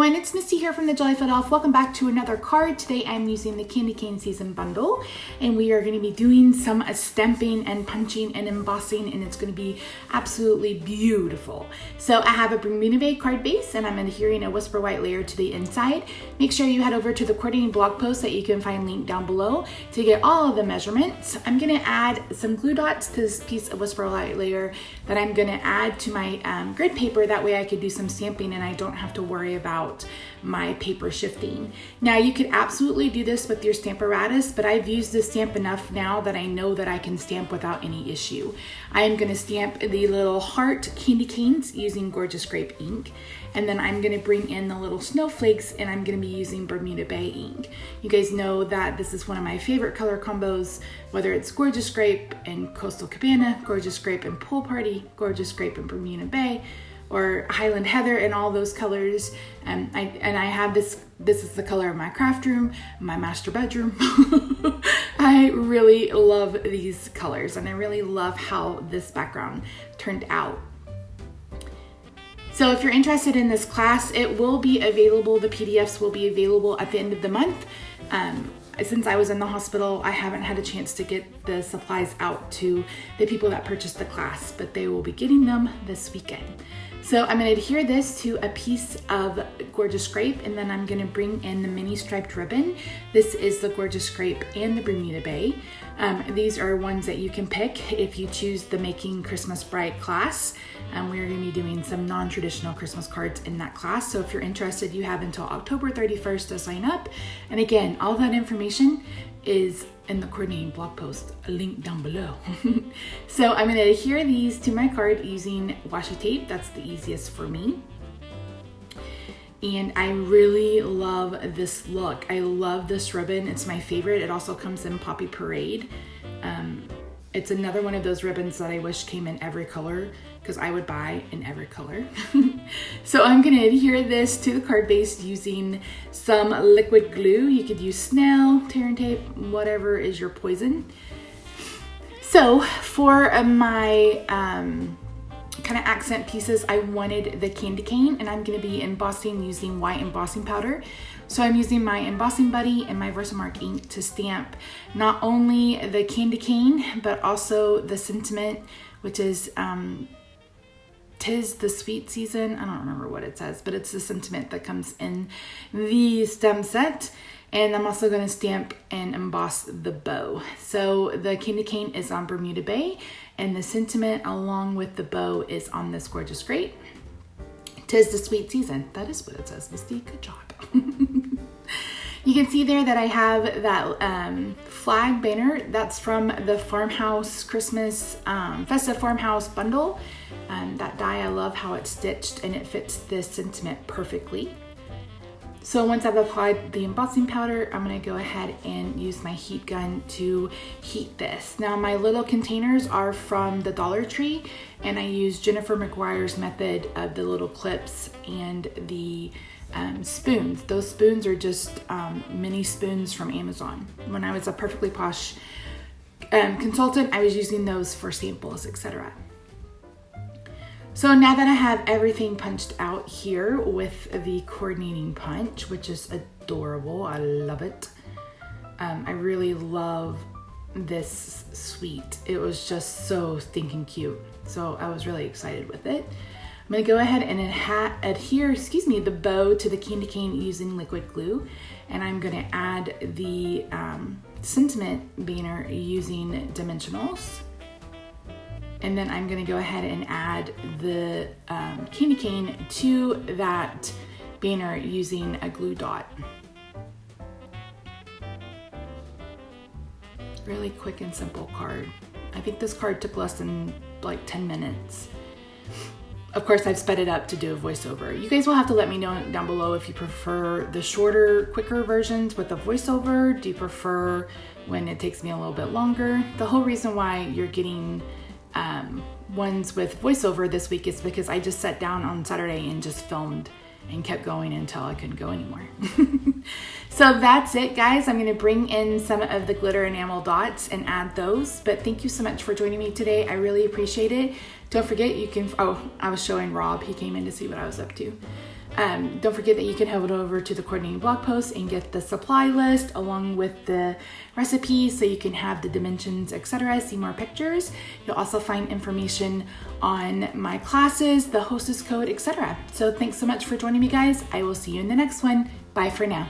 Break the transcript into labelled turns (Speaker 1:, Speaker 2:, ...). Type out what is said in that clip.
Speaker 1: everyone, it's Misty here from the Jollyful Elf. Welcome back to another card. Today I'm using the Candy Cane Season Bundle, and we are going to be doing some stamping and punching and embossing, and it's going to be absolutely beautiful. So I have a Bermuda Bay card base, and I'm adhering a Whisper White layer to the inside. Make sure you head over to the coordinating blog post that you can find linked down below to get all of the measurements. I'm going to add some glue dots to this piece of Whisper White layer that I'm going to add to my grid paper. That way I could do some stamping and I don't have to worry about my paper shifting. Now you could absolutely do this with your Stamparatus, but I've used this stamp enough now that I know that I can stamp without any issue. I am going to stamp the little heart candy canes using Gorgeous Grape ink, and then I'm going to bring in the little snowflakes and I'm going to be using Bermuda Bay ink. You guys know that this is one of my favorite color combos, whether it's Gorgeous Grape and Coastal Cabana, Gorgeous Grape and Pool Party, Gorgeous Grape and Bermuda Bay, or Highland Heather, and all those colors. I have this is the color of my craft room, my master bedroom. I really love these colors, and I really love how this background turned out. So if you're interested in this class, it will be available, the PDFs will be available at the end of the month. Since I was in the hospital, I haven't had a chance to get the supplies out to the people that purchased the class, but they will be getting them this weekend. So I'm going to adhere this to a piece of Gorgeous Grape, and then I'm going to bring in the mini striped ribbon. This is the Gorgeous Grape and the Bermuda Bay. These are ones that you can pick if you choose the Making Christmas Bright class. We're going to be doing some non-traditional Christmas cards in that class. So if you're interested, you have until October 31st to sign up. And again, all that information is in the coordinating blog post, a link down below. So I'm going to adhere these to my card using washi tape. That's the easiest for me. And I really love this look. I love this ribbon. It's my favorite. It also comes in Poppy Parade. It's another one of those ribbons that I wish came in every color, because I would buy in every color. So I'm going to adhere this to the card base using some liquid glue. You could use Snell, tear and tape, whatever is your poison. So for my kind of accent pieces, I wanted the candy cane, and I'm going to be embossing using white embossing powder. So I'm using my Embossing Buddy and my Versamark ink to stamp not only the candy cane, but also the sentiment, which is 'tis the sweet season. I don't remember what it says, but it's the sentiment that comes in the stem set. And I'm also going to stamp and emboss the bow. So the candy cane is on Bermuda Bay, and the sentiment along with the bow is on this Gorgeous Grape. 'Tis the sweet season. That is what it says, Misty. Good job. You can see there that I have that flag banner. That's from the Farmhouse Christmas Festive Farmhouse bundle. That die, I love how it's stitched and it fits this sentiment perfectly. So once I've applied the embossing powder, I'm going to go ahead and use my heat gun to heat this. Now my little containers are from the Dollar Tree, and I use Jennifer McGuire's method of the little clips and the spoons. Those spoons are just mini spoons from Amazon. When I was a Perfectly Posh consultant, I was using those for samples, etc. So now that I have everything punched out here with the coordinating punch, which is adorable, I love it. I really love this suite. It was just so stinking cute. So I was really excited with it. I'm going to go ahead and adhere the bow to the candy cane using liquid glue. And I'm going to add the sentiment banner using dimensionals. And then I'm going to go ahead and add the candy cane to that banner using a glue dot. Really quick and simple card. I think this card took less than like 10 minutes. Of course, I've sped it up to do a voiceover. You guys will have to let me know down below if you prefer the shorter, quicker versions with a voiceover. Do you prefer when it takes me a little bit longer? The whole reason why you're getting ones with voiceover this week is because I just sat down on Saturday and just filmed and kept going until I couldn't go anymore. So that's it, guys. I'm going to bring in some of the glitter enamel dots and add those. But thank you so much for joining me today. I really appreciate it. Don't forget, you can, oh, I was showing Rob. He came in to see what I was up to. Don't forget that you can head over to the coordinating blog post and get the supply list along with the recipes so you can have the dimensions, etc., see more pictures. You'll also find information on my classes, the hostess code, etc. So thanks so much for joining me, guys. I will see you in the next one. Bye for now.